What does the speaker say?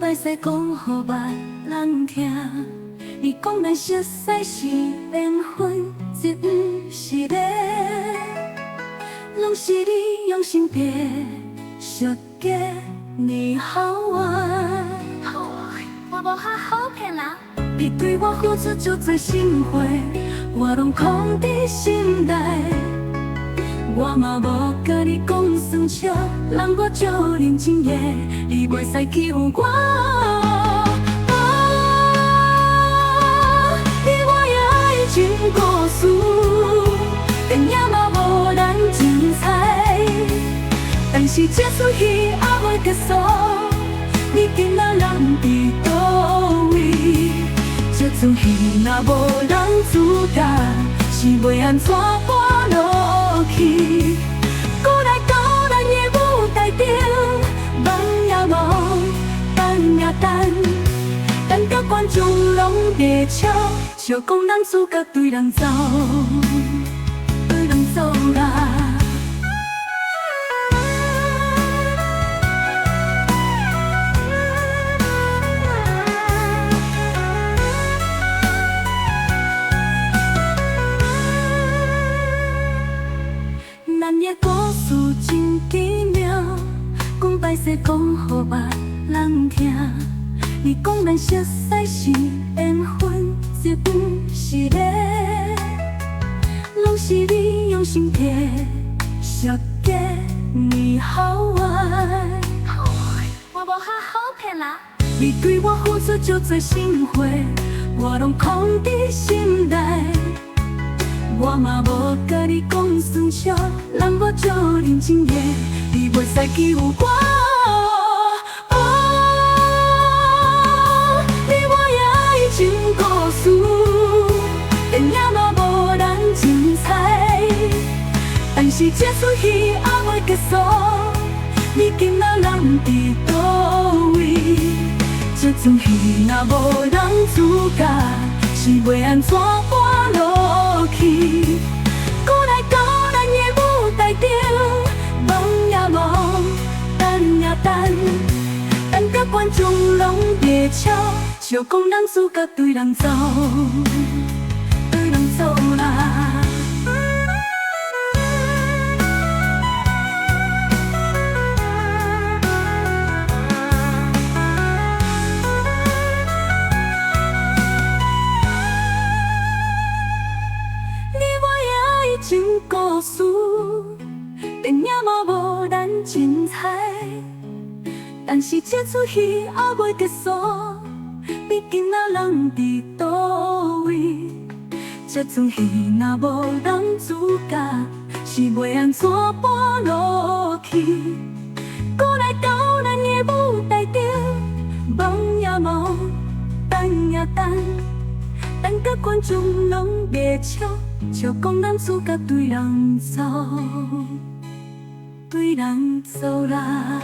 歹势讲予别人听，你讲咱熟悉是缘分，这不是个，拢是你用心别设计你好玩。我无较好骗人，你对我付出就多心血，我拢藏伫心内。我嘛无甲你讲算笑，人我足认真的，你袂使欺负我。你我的爱情故事，电影嘛无咱精彩，但是这出戏还未结束，你今仔人伫倒位？这出戏若无咱主角，是要安怎搬落去？搁来到咱的舞台顶，梦也梦，等也等，等到观众拢在笑，笑讲咱主角对人走，对人走啦。咱的故事真奇妙，讲歹势讲予别人听。你讲咱熟悉是缘分，这不是个，拢是你用心贴设计你好玩。我无较好骗人，你对我付出就多心血，我拢藏伫心内。我嘛无甲你讲算笑，人我足认真的，你袂使欺负我。你我的爱情故事，电影嘛无咱精彩，但是这出戏还未结束，你今仔人伫倒位？这出戏若无咱主角，是要安怎搬落去？搁来到咱的舞台顶，梦也梦，等也等，等到观众拢在笑，笑讲咱主角对人走，对人走啦。情故事，电影嘛无咱精彩，但是这出戏还未结束，你今仔人伫倒位？这出戏若无咱主角，是要安怎搬落去？搁来到咱的舞台顶，梦也梦，等也等，等到观众拢在笑。笑讲咱主角对人走，对人走啦。